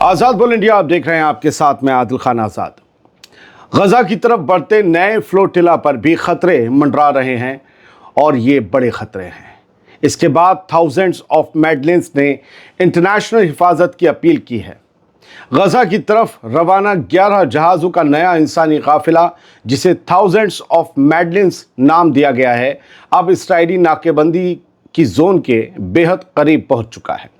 आज़ाद बोल इंडिया आप देख रहे हैं, आपके साथ मैं आदिल खान आज़ाद। गजा की तरफ बढ़ते नए फ्लोटिला पर भी खतरे मंडरा रहे हैं और ये बड़े खतरे हैं। इसके बाद थाउजेंड्स ऑफ मेडलिन्स ने इंटरनेशनल हिफाजत की अपील की है। गजा की तरफ रवाना 11 जहाज़ों का नया इंसानी काफिला, जिसे थाउजेंड्स ऑफ मेडलिन्स नाम दिया गया है, अब इस्राएली नाकेबंदी की जोन के बेहद करीब पहुंच चुका है।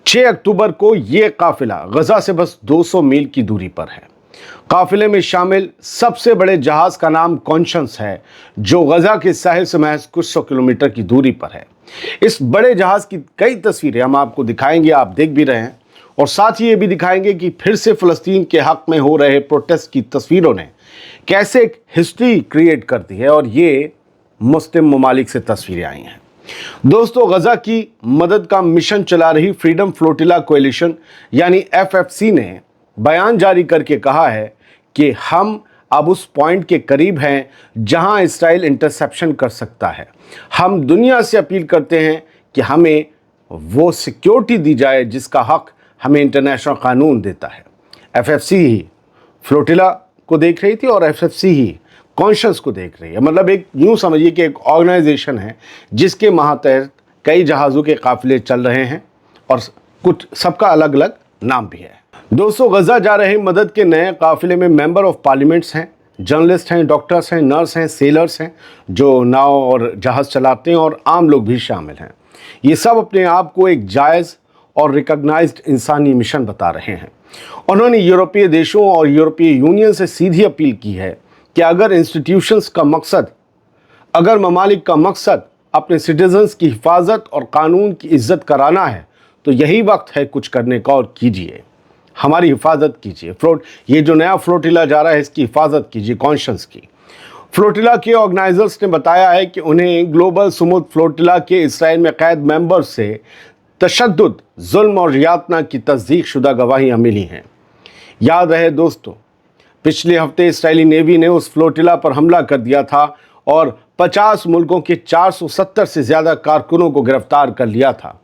6 अक्टूबर को ये काफिला गजा से बस 200 मील की दूरी पर है। काफिले में शामिल सबसे बड़े जहाज का नाम कॉन्शंस है, जो गजा के साहिल से महज कुछ 100 किलोमीटर की दूरी पर है। इस बड़े जहाज की कई तस्वीरें हम आपको दिखाएंगे, आप देख भी रहे हैं, और साथ ही ये भी दिखाएंगे कि फिर से फ़लस्तीन के हक में हो रहे प्रोटेस्ट की तस्वीरों ने कैसे एक हिस्ट्री क्रिएट कर दी है, और ये मुस्लिम ममालिक से तस्वीरें आई हैं। दोस्तों, गजा की मदद का मिशन चला रही फ्रीडम फ्लोटिला कोएलिशन यानी FFC ने बयान जारी करके कहा है कि हम अब उस पॉइंट के करीब हैं जहां इसराइल इंटरसेप्शन कर सकता है। हम दुनिया से अपील करते हैं कि हमें वो सिक्योरिटी दी जाए जिसका हक हमें इंटरनेशनल कानून देता है। FFC ही फ्लोटिला को देख रही थी और FFC ही कॉन्शंस को देख रही है। मतलब एक यूँ समझिए कि एक ऑर्गेनाइजेशन है जिसके मातहत कई जहाज़ों के काफ़िले चल रहे हैं और कुछ सबका अलग अलग नाम भी है। दोस्तों, गजा जा रहे मदद के नए काफ़िले में मेंबर ऑफ पार्लियामेंट्स हैं, जर्नलिस्ट हैं, डॉक्टर्स हैं, नर्स हैं, सेलर्स हैं जो नाव और जहाज़ चलाते हैं, और आम लोग भी शामिल हैं। ये सब अपने आप को एक जायज़ और रिकॉग्नाइज्ड इंसानी मिशन बता रहे हैं। उन्होंने यूरोपीय देशों और यूरोपीय यूनियन से सीधी अपील की है कि अगर इंस्टीट्यूशंस का मकसद, अगर ममालिक का मकसद अपने सिटीजन्स की हिफाजत और कानून की इज्जत कराना है, तो यही वक्त है कुछ करने का, और कीजिए, हमारी हिफाजत कीजिए। ये जो नया फ्लोटिला जा रहा है, इसकी हिफाजत कीजिए, कॉन्शंस की। फ्लोटिला के ऑर्गेनाइजर्स ने बताया है कि उन्हें ग्लोबल सुमुद फ्लोटिला के इसराइल में कैद मेंबर्स से तशद्दुद, जुल्म और यातना की तस्दीक शुदा गवाहियाँ मिली हैं। याद रहे दोस्तों, पिछले हफ्ते इस्राएली नेवी ने उस फ्लोटिला पर हमला कर दिया था और 50 मुल्कों के 470 से ज़्यादा कारकुनों को गिरफ्तार कर लिया था।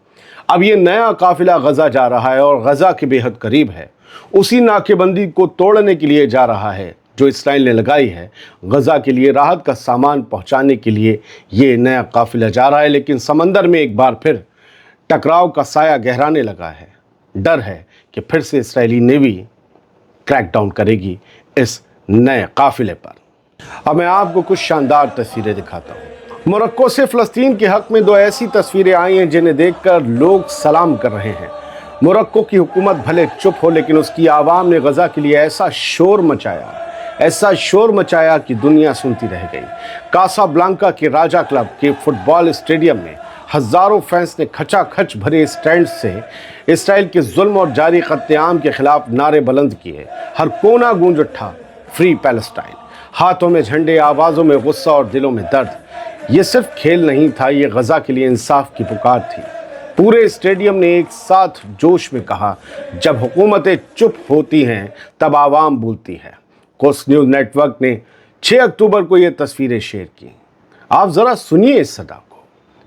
अब ये नया काफिला गजा जा रहा है और गजा के बेहद करीब है। उसी नाकेबंदी को तोड़ने के लिए जा रहा है जो इसराइल ने लगाई है। गजा के लिए राहत का सामान पहुंचाने के लिए ये नया काफिला जा रहा है, लेकिन समंदर में एक बार फिर टकराव का साया गहराने लगा है। डर है कि फिर से इस्राएली नेवी क्रैकडाउन करेगी इस नए काफिले पर। अब मैं आपको कुछ शानदार तस्वीरें दिखाता हूँ। मोरक्को से फ़लस्तीन के हक़ में 2 ऐसी तस्वीरें आई हैं जिन्हें देखकर लोग सलाम कर रहे हैं। मोरक्को की हुकूमत भले चुप हो, लेकिन उसकी आवाम ने गजा के लिए ऐसा शोर मचाया कि दुनिया सुनती रह गई। कासाब्लांका के राजा क्लब के फुटबॉल स्टेडियम में हज़ारों फैंस ने खचाखच भरे स्टैंड से इसराइल के जुल्म और जारी कत्लेआम के खिलाफ नारे बुलंद किए। हर कोना गूंज उठा, फ्री पैलेस्टाइन। हाथों में झंडे, आवाज़ों में गुस्सा और दिलों में दर्द। ये सिर्फ खेल नहीं था, ये गजा के लिए इंसाफ की पुकार थी। पूरे स्टेडियम ने एक साथ जोश में कहा, जब हुकूमतें चुप होती हैं तब आवाम बोलती है। कोस न्यूज़ नेटवर्क ने 6 अक्टूबर को ये तस्वीरें शेयर की। आप ज़रा सुनिए इस सदा को।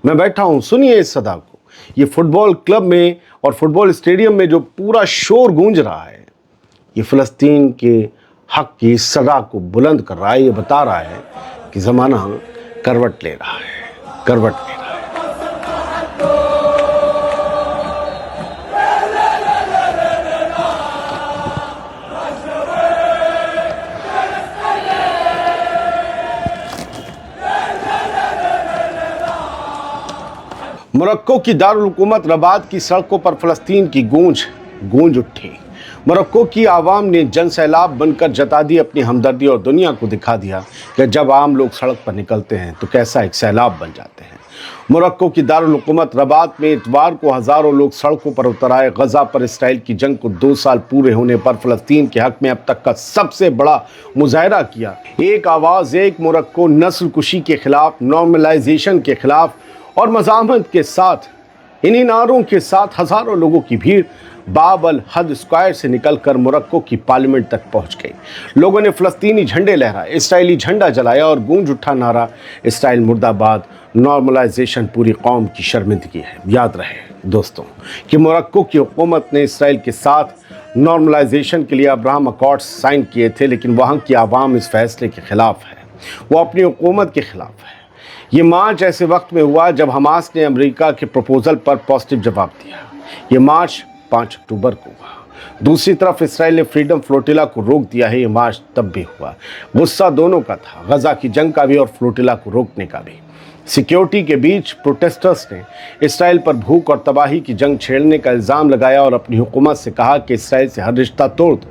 मैं बैठा हूँ, सुनिए इस सदा को। ये फुटबॉल क्लब में और फुटबॉल स्टेडियम में जो पूरा शोर गूंज रहा है, ये फ़लस्तीन के हक़ की सदा को बुलंद कर रहा है। ये बता रहा है कि ज़माना करवट ले रहा है, करवट ले रहा है। मोरक्को की दारुल हुकूमत रबात की सड़कों पर फ़लस्तीन की गूंज उठी। मोरक्को की आवाम ने जन सैलाब बनकर जता दी अपनी हमदर्दी, और दुनिया को दिखा दिया कि जब आम लोग सड़क पर निकलते हैं तो कैसा एक सैलाब बन जाते हैं। मोरक्को की दारुल हुकूमत रबात में इतवार को हज़ारों लोग सड़कों पर उतर आए। गजा पर इसराइल की जंग को 2 साल पूरे होने पर फ़लस्तीन के हक़ में अब तक का सबसे बड़ा मुजाहरा किया। एक आवाज़, एक मोरक्को, नस्ल कुशी के खिलाफ, नॉर्मलाइजेशन के खिलाफ और मज़ाहमत के साथ, इन्हीं नारों के साथ हज़ारों लोगों की भीड़ बाब अल हद स्क्वायर से निकलकर मोरक्को की पार्लियामेंट तक पहुंच गई। लोगों ने फ़लस्तीनी झंडे लहराए, इसराइली झंडा जलाया और गूंज उठा नारा, इसराइल मुर्दाबाद। नॉर्मलाइजेशन पूरी कौम की शर्मिंदगी है। याद रहे दोस्तों कि मोरक्को की हुकूमत ने इसराइल के साथ नॉर्मलाइजेशन के लिए अब्राहम अकॉर्ड्स साइन किए थे, लेकिन वहाँ की आवाम इस फैसले के ख़िलाफ़ है, वो अपनी हुकूमत के ख़िलाफ़ है। ये मार्च ऐसे वक्त में हुआ जब हमास ने अमेरिका के प्रपोज़ल पर पॉजिटिव जवाब दिया। ये मार्च 5 अक्टूबर को हुआ। दूसरी तरफ इसराइल ने फ्रीडम फ्लोटिला को रोक दिया है। ये मार्च तब भी हुआ। गुस्सा दोनों का था, गजा की जंग का भी और फ्लोटिला को रोकने का भी। सिक्योरिटी के बीच प्रोटेस्टर्स ने इसराइल पर भूख और तबाही की जंग छेड़ने का इल्ज़ाम लगाया और अपनी हुकूमत से कहा कि इसराइल से हर रिश्ता तोड़ दो।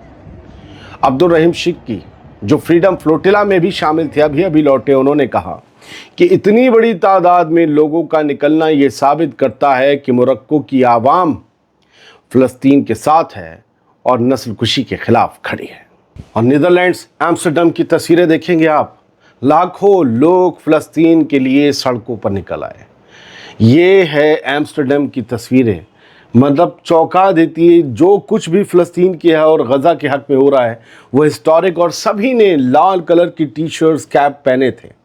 अब्दुल रहीम शिक्की, जो फ्रीडम फ्लोटिला में भी शामिल थे, अभी लौटे, उन्होंने कहा कि इतनी बड़ी तादाद में लोगों का निकलना ये साबित करता है कि मोरक्को की आवाम फ़लस्तीन के साथ है और नस्ल कुशी के ख़िलाफ़ खड़ी है। और नीदरलैंड्स एम्स्टर्डम की तस्वीरें देखेंगे आप, लाखों लोग फ़लस्तीन के लिए सड़कों पर निकल आए। ये है एम्स्टर्डम की तस्वीरें, मतलब चौंका देती है। जो कुछ भी फ़लस्तीन की है और गज़ा के हक़ में हो रहा है वो हिस्टोरिक, और सभी ने लाल कलर की टी शर्ट्स, कैप पहने थे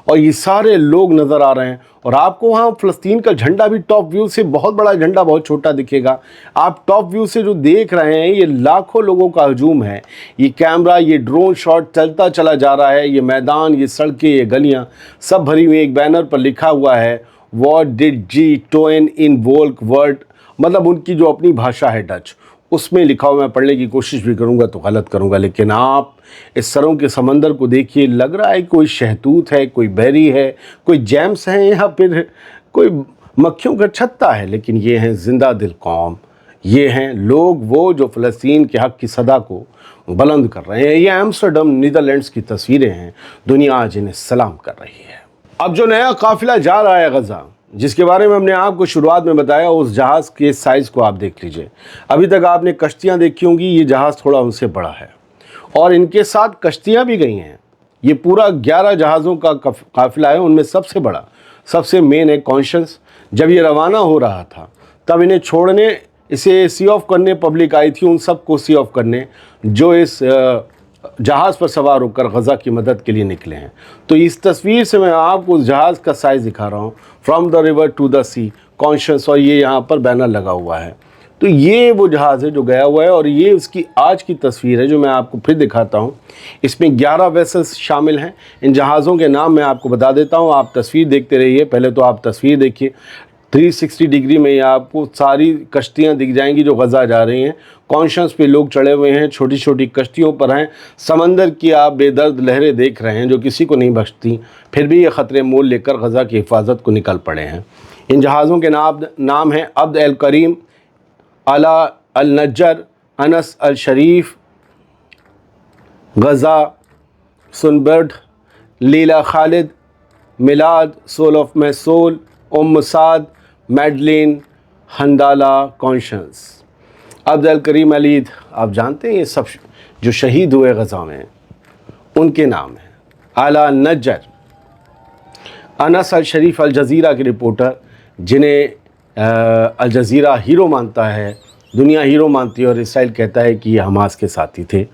और ये सारे लोग नज़र आ रहे हैं। और आपको वहाँ फ़लस्तीन का झंडा भी टॉप व्यू से बहुत बड़ा झंडा बहुत छोटा दिखेगा। आप टॉप व्यू से जो देख रहे हैं ये लाखों लोगों का हजूम है। ये कैमरा, ये ड्रोन शॉट चलता चला जा रहा है। ये मैदान, ये सड़कें, ये गलियाँ सब भरी हुई। एक बैनर पर लिखा हुआ है व्हाट डिड जी टोएन इन वोल्क वर्ड, मतलब उनकी जो अपनी भाषा है डच, उसमें लिखा हुआ। मैं पढ़ने की कोशिश भी करूँगा तो गलत करूँगा, लेकिन आप इस सरों के समंदर को देखिए, लग रहा है कोई शहतूत है, कोई बेरी है, कोई जैम्स है या फिर कोई मक्खियों का छत्ता है, लेकिन ये हैं जिंदा दिल कौम। ये हैं लोग वो जो फ़लस्तीन के हक़ की सदा को बुलंद कर रहे हैं। ये एम्स्टर्डम नीदरलैंड्स की तस्वीरें हैं। दुनिया आज इन्हें सलाम कर रही है। अब जो नया काफ़िला जा रहा है गज़ा, जिसके बारे में हमने आपको शुरुआत में बताया, उस जहाज़ के साइज़ को आप देख लीजिए। अभी तक आपने कश्तियाँ देखी होंगी, ये जहाज़ थोड़ा उनसे बड़ा है और इनके साथ कश्तियाँ भी गई हैं। ये पूरा 11 जहाज़ों का काफ़िला है। उनमें सबसे बड़ा, सबसे मेन है कॉन्शियस। जब ये रवाना हो रहा था तब इन्हें छोड़ने, इसे सी ऑफ करने पब्लिक आई थी, उन सबको सी ऑफ करने जो इस जहाज़ पर सवार होकर गज़ा की मदद के लिए निकले हैं। तो इस तस्वीर से मैं आपको उस जहाज़ का साइज़ दिखा रहा हूँ, from the river to the sea conscious, और ये यहाँ पर बैनर लगा हुआ है। तो ये वो जहाज़ है जो गया हुआ है और ये उसकी आज की तस्वीर है जो मैं आपको फिर दिखाता हूँ। इसमें 11 वेसल्स शामिल हैं। इन जहाज़ों के नाम मैं आपको बता देता हूँ, आप तस्वीर देखते रहिए। पहले तो आप तस्वीर देखिए, 360 डिग्री में ये आपको सारी कश्तियाँ दिख जाएंगी जो गज़ा जा रही हैं। कॉन्शियस पे लोग चढ़े हुए हैं, छोटी छोटी कश्तियों पर हैं। समंदर की आप बेदर्द लहरें देख रहे हैं जो किसी को नहीं बख्शती, फिर भी ये ख़तरे मोल लेकर गज़ा की हिफाजत को निकल पड़े हैं। इन जहाज़ों के नाम हैं अब्द al Karim, Ala al Najjar, Anas al Sharif, Gaza, Sunbird, Leila Khalid, Milad, Soul of मैसोल, Umm Saad, Madleen, Handala, Conscience. Abd al Karim अलीद, आप जानते हैं ये सब जो शहीद हुए गज़ा में, उनके नाम हैं। आला नज्जर, अनस अल शरीफ अल जज़ीरा के रिपोर्टर, जिन्हें अल जज़ीरा हीरो मानता है, दुनिया हीरो मानती है और इसराइल कहता है कि ये हमास के साथी थे।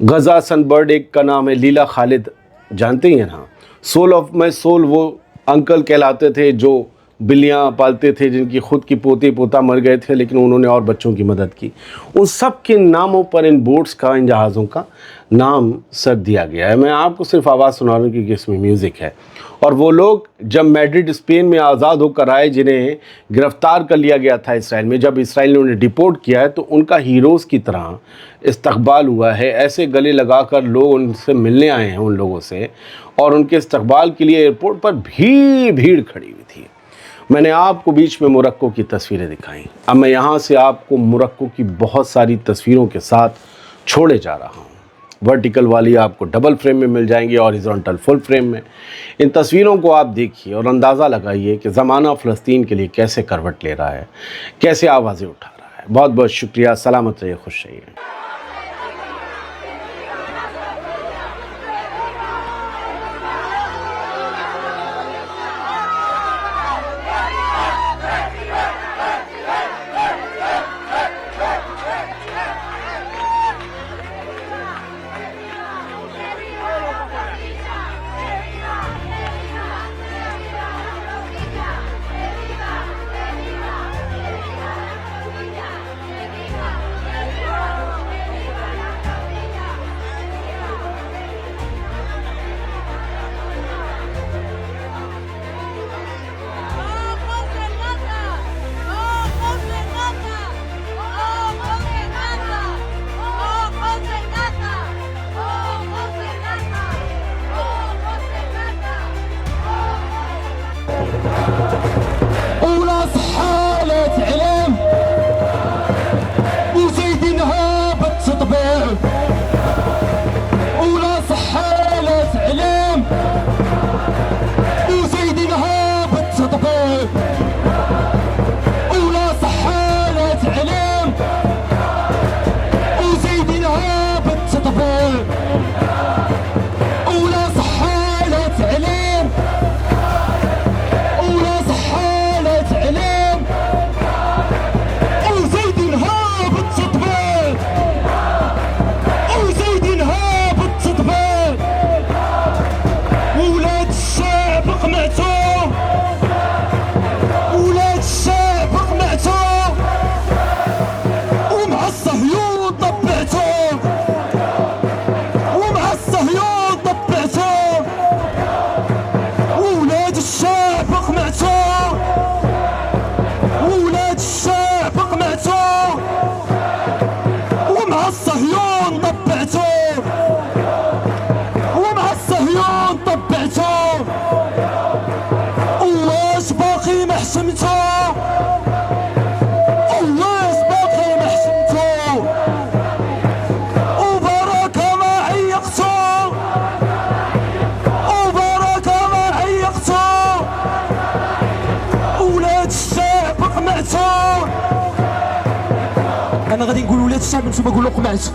गज़ा सनबर्ड एक का नाम है लीला खालिद, जानते हैं ना। सोल ऑफ माई सोल, वो अंकल कहलाते थे जो बिल्लियाँ पालते थे, जिनकी खुद की पोते पोता मर गए थे लेकिन उन्होंने और बच्चों की मदद की। उन सब के नामों पर इन बोट्स का, इन जहाज़ों का नाम सर दिया गया है। मैं आपको सिर्फ आवाज़ सुना रहा हूँ क्योंकि इसमें म्यूज़िक है। और वो लोग जब मैड्रिड स्पेन में आज़ाद होकर आए, जिन्हें गिरफ़्तार कर लिया गया था इसराइल में, जब इसराइल ने उन्हें डिपोर्ट किया है तो उनका हीरोज़ की तरह इस्तकबाल हुआ है। ऐसे गले लगाकर लोग उनसे मिलने आए हैं, उन लोगों से, और उनके इस्तकबाल के लिए एयरपोर्ट पर भीड़ खड़ी हुई थी। मैंने आपको बीच में मोरक्को की तस्वीरें दिखाई। अब मैं यहाँ से आपको मोरक्को की बहुत सारी तस्वीरों के साथ छोड़े जा रहा हूँ। वर्टिकल वाली आपको डबल फ्रेम में मिल जाएंगी, हॉरिजॉन्टल फुल फ्रेम में। इन तस्वीरों को आप देखिए और अंदाज़ा लगाइए कि ज़माना फ़लस्तीन के लिए कैसे करवट ले रहा है, कैसे आवाज़ें उठा रहा है। बहुत बहुत शुक्रिया। सलामत रहिए, खुश रहिए। حشمتو الله باقي ما حشمتو وبركة ما عيقتو وبركة ما عيقتو ولاد الشعب قمعتو انا غادي نقول ولاد الشعب نتوما قولوا قمعتو